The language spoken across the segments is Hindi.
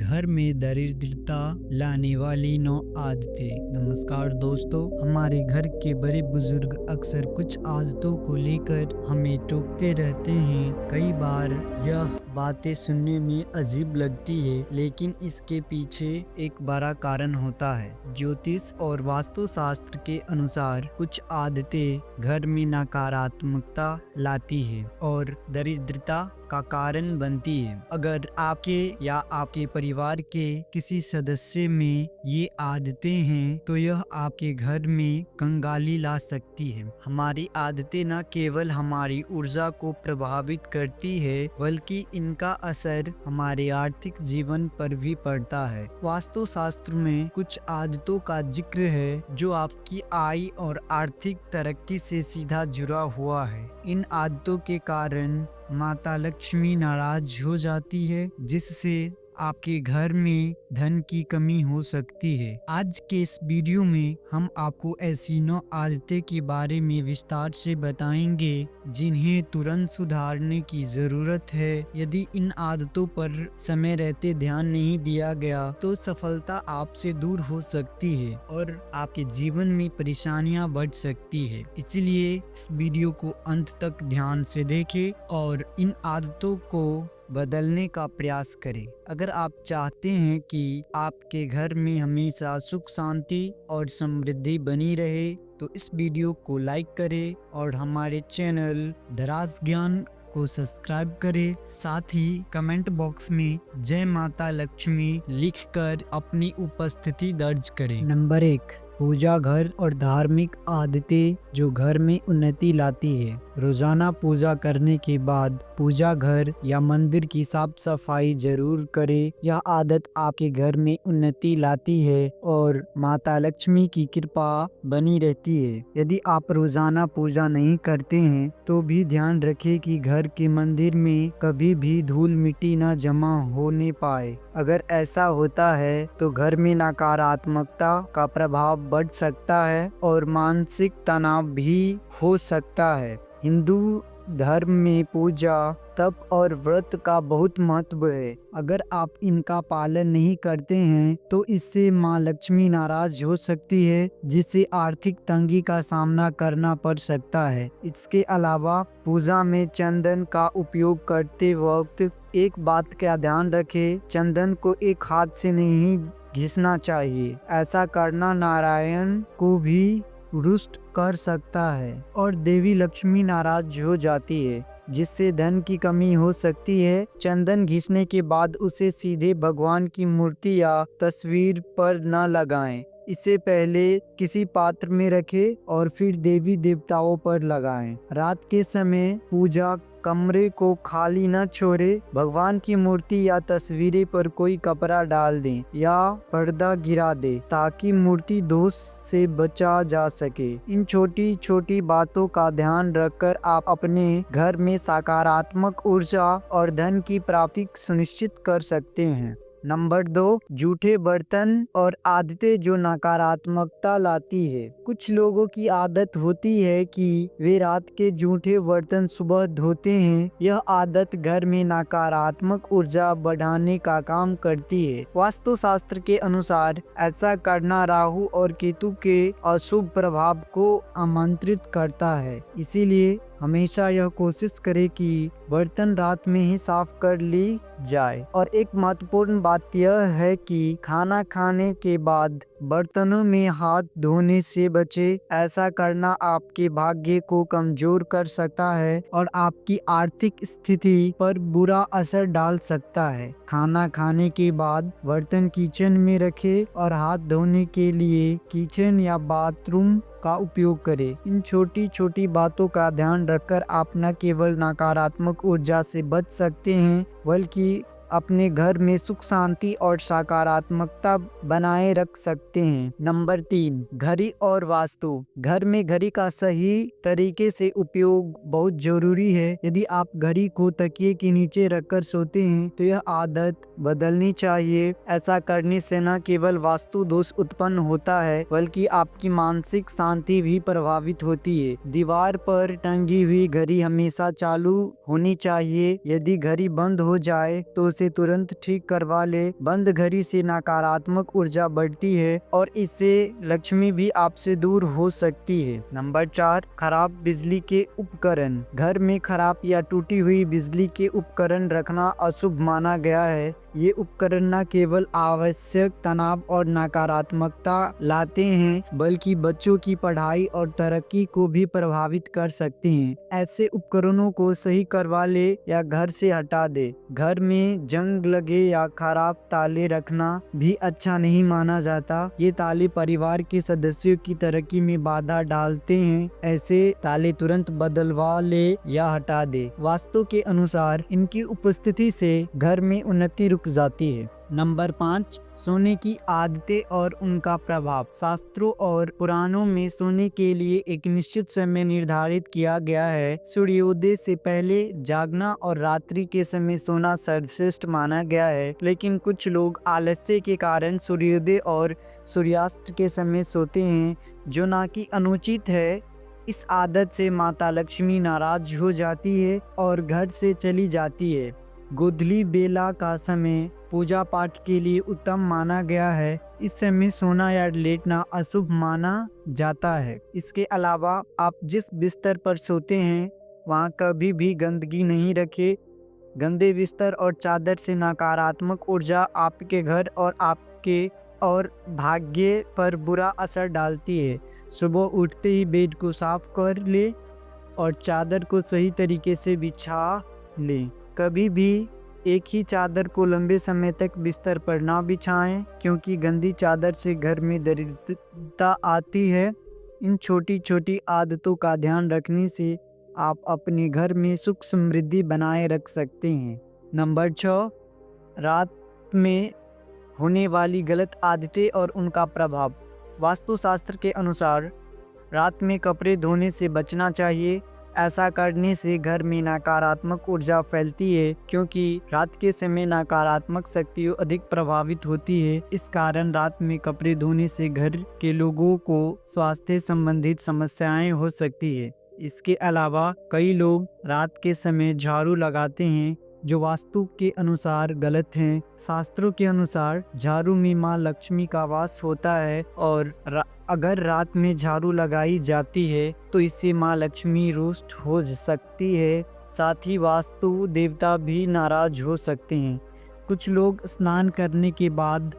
घर में दरिद्रता लाने वाली 9 आदतें। नमस्कार दोस्तों, हमारे घर के बड़े बुजुर्ग अक्सर कुछ आदतों को लेकर हमें टोकते रहते हैं। कई बार यह बातें सुनने में अजीब लगती है, लेकिन इसके पीछे एक बड़ा कारण होता है। ज्योतिष और वास्तुशास्त्र के अनुसार कुछ आदतें घर में नकारात्मकता लाती है और दरिद्रता का कारण बनती है। अगर आपके या आपके परिवार के किसी सदस्य में ये आदतें हैं तो यह आपके घर में कंगाली ला सकती है। हमारी आदतें न केवल हमारी ऊर्जा को प्रभावित करती है, बल्कि इनका असर हमारे आर्थिक जीवन पर भी पड़ता है। वास्तुशास्त्र में कुछ आदतों का जिक्र है जो आपकी आय और आर्थिक तरक्की से सीधा जुड़ा हुआ है। इन आदतों के कारण माता लक्ष्मी नाराज हो जाती है, जिससे आपके घर में धन की कमी हो सकती है। आज के इस वीडियो में हम आपको ऐसी 9 आदतें के बारे में विस्तार से बताएंगे जिन्हें तुरंत सुधारने की जरूरत है। यदि इन आदतों पर समय रहते ध्यान नहीं दिया गया तो सफलता आपसे दूर हो सकती है और आपके जीवन में परेशानियां बढ़ सकती है। इसलिए इस वीडियो को अंत तक ध्यान से देखें और इन आदतों को बदलने का प्रयास करें। अगर आप चाहते हैं कि आपके घर में हमेशा सुख शांति और समृद्धि बनी रहे तो इस वीडियो को लाइक करें और हमारे चैनल दराज ज्ञान को सब्सक्राइब करें। साथ ही कमेंट बॉक्स में जय माता लक्ष्मी लिखकर अपनी उपस्थिति दर्ज करें। नंबर 1, पूजा घर और धार्मिक आदतें जो घर में उन्नति लाती है। रोजाना पूजा करने के बाद पूजा घर या मंदिर की साफ सफाई जरूर करें। यह आदत आपके घर में उन्नति लाती है और माता लक्ष्मी की कृपा बनी रहती है। यदि आप रोजाना पूजा नहीं करते हैं तो भी ध्यान रखें कि घर के मंदिर में कभी भी धूल मिट्टी न जमा होने पाए। अगर ऐसा होता है तो घर में नकारात्मकता का प्रभाव बढ़ सकता है और मानसिक तनाव भी हो सकता है। हिंदू धर्म में पूजा, तप और व्रत का बहुत महत्व है। अगर आप इनका पालन नहीं करते हैं तो इससे माँ लक्ष्मी नाराज हो सकती है, जिससे आर्थिक तंगी का सामना करना पड़ सकता है। इसके अलावा पूजा में चंदन का उपयोग करते वक्त एक बात का ध्यान रखें, चंदन को एक हाथ से नहीं घिसना चाहिए। ऐसा करना नारायण को भी रुष्ट कर सकता है और देवी लक्ष्मी नाराज हो जाती है, जिससे धन की कमी हो सकती है। चंदन घिसने के बाद उसे सीधे भगवान की मूर्ति या तस्वीर पर न लगाएं। इसे पहले किसी पात्र में रखें और फिर देवी देवताओं पर लगाएं। रात के समय पूजा कमरे को खाली न छोड़े। भगवान की मूर्ति या तस्वीरें पर कोई कपड़ा डाल दें या पर्दा गिरा दें ताकि मूर्ति दोष से बचा जा सके। इन छोटी छोटी बातों का ध्यान रखकर आप अपने घर में सकारात्मक ऊर्जा और धन की प्राप्ति सुनिश्चित कर सकते हैं। नंबर 2, जूठे बर्तन और आदतें जो नकारात्मकता लाती है। कुछ लोगों की आदत होती है कि वे रात के जूठे बर्तन सुबह धोते हैं। यह आदत घर में नकारात्मक ऊर्जा बढ़ाने का काम करती है। वास्तुशास्त्र के अनुसार ऐसा करना राहु और केतु के अशुभ प्रभाव को आमंत्रित करता है। इसीलिए हमेशा यह कोशिश करें कि बर्तन रात में ही साफ कर ली जाए। और एक महत्वपूर्ण बात यह है कि खाना खाने के बाद बर्तनों में हाथ धोने से बचे। ऐसा करना आपके भाग्य को कमजोर कर सकता है और आपकी आर्थिक स्थिति पर बुरा असर डाल सकता है। खाना खाने के बाद बर्तन किचन में रखें और हाथ धोने के लिए किचन या बाथरूम का उपयोग करें। इन छोटी छोटी बातों का ध्यान रखकर आप न केवल नकारात्मक ऊर्जा से बच सकते हैं, बल्कि अपने घर में सुख शांति और सकारात्मकता बनाए रख सकते हैं। नंबर 3, घड़ी और वास्तु। घर में घड़ी का सही तरीके से उपयोग बहुत जरूरी है। यदि आप घड़ी को तकिए के नीचे रखकर सोते हैं तो यह आदत बदलनी चाहिए। ऐसा करने से न केवल वास्तु दोष उत्पन्न होता है, बल्कि आपकी मानसिक शांति भी प्रभावित होती है। दीवार पर टंगी हुई घड़ी हमेशा चालू होनी चाहिए। यदि घड़ी बंद हो जाए तो उसे इसे तुरंत ठीक करवा ले। बंद घड़ी से नकारात्मक ऊर्जा बढ़ती है और इससे लक्ष्मी भी आपसे दूर हो सकती है। नंबर 4, खराब बिजली के उपकरण। घर में खराब या टूटी हुई बिजली के उपकरण रखना अशुभ माना गया है। ये उपकरण न केवल आवश्यक तनाव और नकारात्मकता लाते हैं बल्कि बच्चों की पढ़ाई और तरक्की को भी प्रभावित कर सकते हैं। ऐसे उपकरणों को सही करवा ले या घर से हटा दे। घर में जंग लगे या खराब ताले रखना भी अच्छा नहीं माना जाता। ये ताले परिवार के सदस्यों की तरक्की में बाधा डालते हैं। ऐसे ताले तुरंत बदलवा ले या हटा दे। वास्तु के अनुसार इनकी उपस्थिति से घर में उन्नति रुक जाती है। नंबर 5, सोने की आदतें और उनका प्रभाव। शास्त्रों और पुराणों में सोने के लिए एक निश्चित समय निर्धारित किया गया है। सूर्योदय से पहले जागना और रात्रि के समय सोना सर्वश्रेष्ठ माना गया है, लेकिन कुछ लोग आलस्य के कारण सूर्योदय और सूर्यास्त के समय सोते हैं, जो ना कि अनुचित है। इस आदत से माता लक्ष्मी नाराज हो जाती है और घर से चली जाती है। गोधूली बेला का समय पूजा पाठ के लिए उत्तम माना गया है। इस समय सोना या लेटना अशुभ माना जाता है। इसके अलावा आप जिस बिस्तर पर सोते हैं वहाँ कभी भी गंदगी नहीं रखें। गंदे बिस्तर और चादर से नकारात्मक ऊर्जा आपके घर और आपके और भाग्य पर बुरा असर डालती है। सुबह उठते ही बेड को साफ कर ले और चादर को सही तरीके से बिछा लें। कभी भी एक ही चादर को लंबे समय तक बिस्तर पर ना बिछाएं, क्योंकि गंदी चादर से घर में दरिद्रता आती है। इन छोटी छोटी आदतों का ध्यान रखने से आप अपने घर में सुख समृद्धि बनाए रख सकते हैं। नंबर 6, रात में होने वाली गलत आदतें और उनका प्रभाव। वास्तुशास्त्र के अनुसार रात में कपड़े धोने से बचना चाहिए। ऐसा करने से घर में नकारात्मक ऊर्जा फैलती है, क्योंकि रात के समय नकारात्मक शक्तियाँ अधिक प्रभावित होती है। इस कारण रात में कपड़े धोने से घर के लोगों को स्वास्थ्य संबंधित समस्याएं हो सकती है। इसके अलावा कई लोग रात के समय झाड़ू लगाते हैं, जो वास्तु के अनुसार गलत हैं। शास्त्रों के अनुसार झाड़ू में माँ लक्ष्मी का वास होता है और अगर रात में झाड़ू लगाई जाती है तो इससे माँ लक्ष्मी रुष्ट हो सकती है। साथ ही वास्तु देवता भी नाराज हो सकते हैं। कुछ लोग स्नान करने के बाद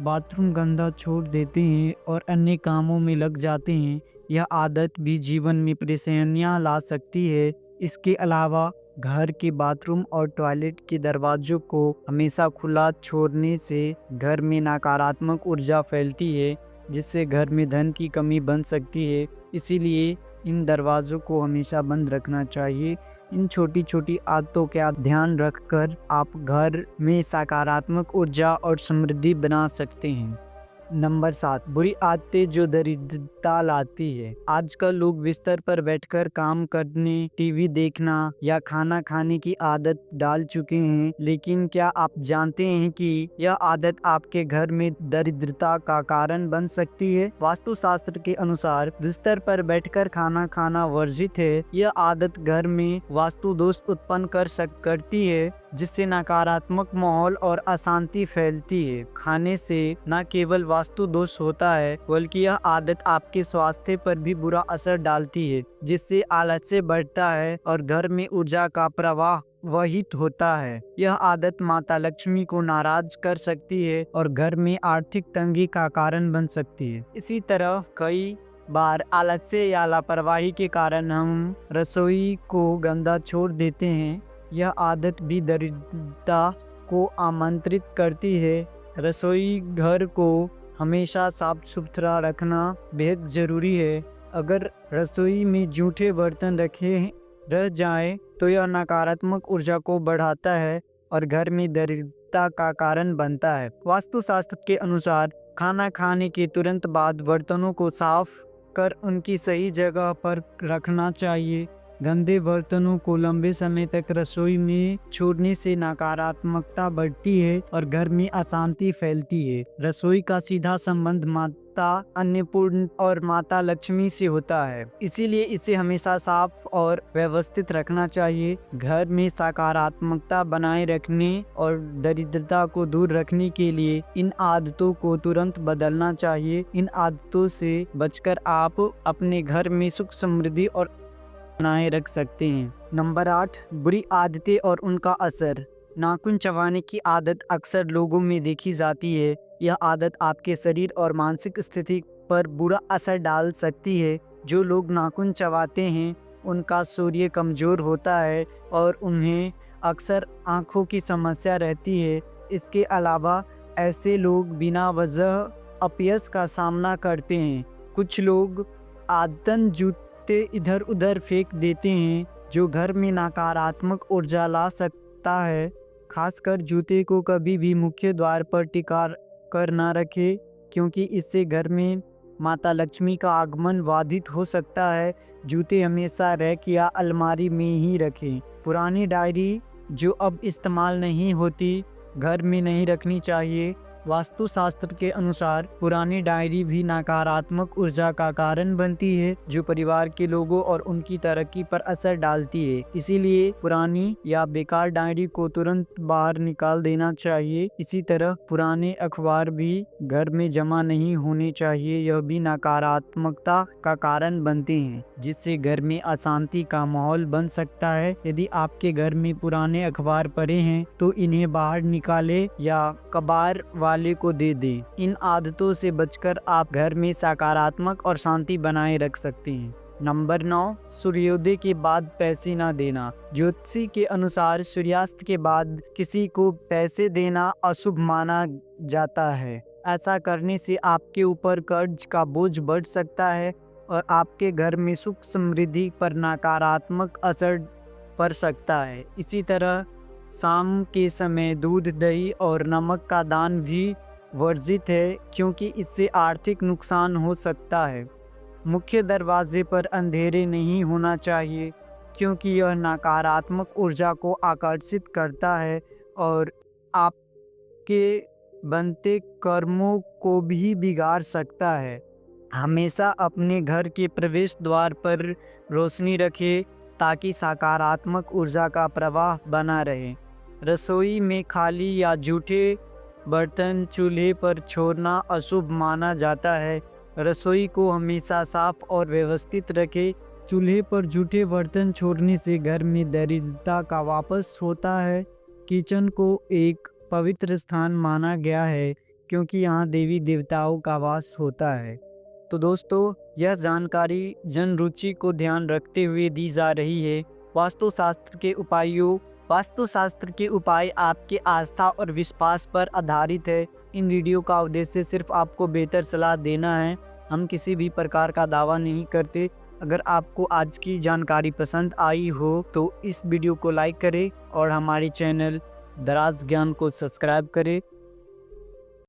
बाथरूम गंदा छोड़ देते हैं और अन्य कामों में लग जाते हैं। यह आदत भी जीवन में परेशानियां ला सकती है। इसके अलावा घर के बाथरूम और टॉयलेट के दरवाजों को हमेशा खुला छोड़ने से घर में नकारात्मक ऊर्जा फैलती है, जिससे घर में धन की कमी बन सकती है। इसीलिए इन दरवाज़ों को हमेशा बंद रखना चाहिए। इन छोटी छोटी आदतों का ध्यान रखकर आप घर में सकारात्मक ऊर्जा और समृद्धि बना सकते हैं। नंबर 7, बुरी आदतें जो दरिद्रता लाती है। आजकल लोग बिस्तर पर बैठकर काम करने, टीवी देखना या खाना खाने की आदत डाल चुके हैं, लेकिन क्या आप जानते हैं कि यह आदत आपके घर में दरिद्रता का कारण बन सकती है? वास्तुशास्त्र के अनुसार बिस्तर पर बैठकर खाना खाना वर्जित है। यह आदत घर में वास्तु दोष उत्पन्न करती है, जिससे नकारात्मक माहौल और अशांति फैलती है। खाने से न केवल वास्तु दोष होता है, बल्कि यह आदत आपके स्वास्थ्य पर भी बुरा असर डालती है, जिससे आलस्य बढ़ता है और घर में ऊर्जा का प्रवाह वहित होता है। यह आदत माता लक्ष्मी को नाराज कर सकती है और घर में आर्थिक तंगी का कारण बन सकती है। इसी तरह कई बार आलस्य या लापरवाही के कारण हम रसोई को गंदा छोड़ देते हैं। यह आदत भी दरिद्रता को आमंत्रित करती है। रसोई घर को हमेशा साफ सुथरा रखना बेहद ज़रूरी है। अगर रसोई में जूठे बर्तन रखे रह जाएं तो यह नकारात्मक ऊर्जा को बढ़ाता है और घर में दरिद्रता का कारण बनता है। वास्तुशास्त्र के अनुसार खाना खाने के तुरंत बाद बर्तनों को साफ कर उनकी सही जगह पर रखना चाहिए। गंदे बर्तनों को लंबे समय तक रसोई में छोड़ने से नकारात्मकता बढ़ती है और घर में अशांति फैलती है। रसोई का सीधा संबंध माता अन्नपूर्ण और माता लक्ष्मी से होता है, इसीलिए इसे हमेशा साफ और व्यवस्थित रखना चाहिए। घर में सकारात्मकता बनाए रखने और दरिद्रता को दूर रखने के लिए इन आदतों को तुरंत बदलना चाहिए। इन आदतों से बचकर आप अपने घर में सुख समृद्धि और बनाए रख सकते हैं। नंबर 8, बुरी आदतें और उनका असर। नाखून चबाने की आदत अक्सर लोगों में देखी जाती है। यह आदत आपके शरीर और मानसिक स्थिति पर बुरा असर डाल सकती है। जो लोग नाखून चबाते हैं उनका सूर्य कमज़ोर होता है और उन्हें अक्सर आँखों की समस्या रहती है। इसके अलावा ऐसे लोग बिना वजह अपयश का सामना करते हैं। कुछ लोग आदतन जूते इधर उधर फेंक देते हैं, जो घर में नकारात्मक ऊर्जा ला सकता है। खासकर जूते को कभी भी मुख्य द्वार पर टिका कर ना रखें, क्योंकि इससे घर में माता लक्ष्मी का आगमन बाधित हो सकता है। जूते हमेशा रैक या अलमारी में ही रखें। पुरानी डायरी जो अब इस्तेमाल नहीं होती घर में नहीं रखनी चाहिए। वास्तुशास्त्र के अनुसार पुरानी डायरी भी नकारात्मक ऊर्जा का कारण बनती है, जो परिवार के लोगों और उनकी तरक्की पर असर डालती है। इसीलिए पुरानी या बेकार डायरी को तुरंत बाहर निकाल देना चाहिए। इसी तरह पुराने अखबार भी घर में जमा नहीं होने चाहिए, यह भी नकारात्मकता का कारण बनते हैं, जिससे घर में अशांति का माहौल बन सकता है। यदि आपके घर में पुराने अखबार पड़े हैं तो इन्हें बाहर निकाले या कबाड़ वाले को दे दें। इन आदतों से बचकर आप घर में सकारात्मक और शांति बनाए रख सकते हैं। नंबर 9, सूर्योदय के बाद पैसे ना देना। ज्योतिषी के अनुसार सूर्यास्त के बाद किसी को पैसे देना अशुभ माना जाता है। ऐसा करने से आपके ऊपर कर्ज का बोझ बढ़ सकता है और आपके घर में सुख समृद्धि पर नकारात्मक असर पड़ सकता है। इसी तरह शाम के समय दूध, दही और नमक का दान भी वर्जित है, क्योंकि इससे आर्थिक नुकसान हो सकता है। मुख्य दरवाजे पर अंधेरे नहीं होना चाहिए, क्योंकि यह नकारात्मक ऊर्जा को आकर्षित करता है और आपके बनते कर्मों को भी बिगाड़ सकता है। हमेशा अपने घर के प्रवेश द्वार पर रोशनी रखें ताकि सकारात्मक ऊर्जा का प्रवाह बना रहे। रसोई में खाली या जूठे बर्तन चूल्हे पर छोड़ना अशुभ माना जाता है। रसोई को हमेशा साफ और व्यवस्थित रखें। चूल्हे पर जूठे बर्तन छोड़ने से घर में दरिद्रता का वापस होता है। किचन को एक पवित्र स्थान माना गया है, क्योंकि यहाँ देवी देवताओं का वास होता है। तो दोस्तों, यह जानकारी जन रुचि को ध्यान रखते हुए दी जा रही है। वास्तुशास्त्र के उपाय आपके आस्था और विश्वास पर आधारित है। इन वीडियो का उद्देश्य सिर्फ आपको बेहतर सलाह देना है। हम किसी भी प्रकार का दावा नहीं करते। अगर आपको आज की जानकारी पसंद आई हो तो इस वीडियो को लाइक करें और हमारे चैनल दराज ज्ञान को सब्सक्राइब करें।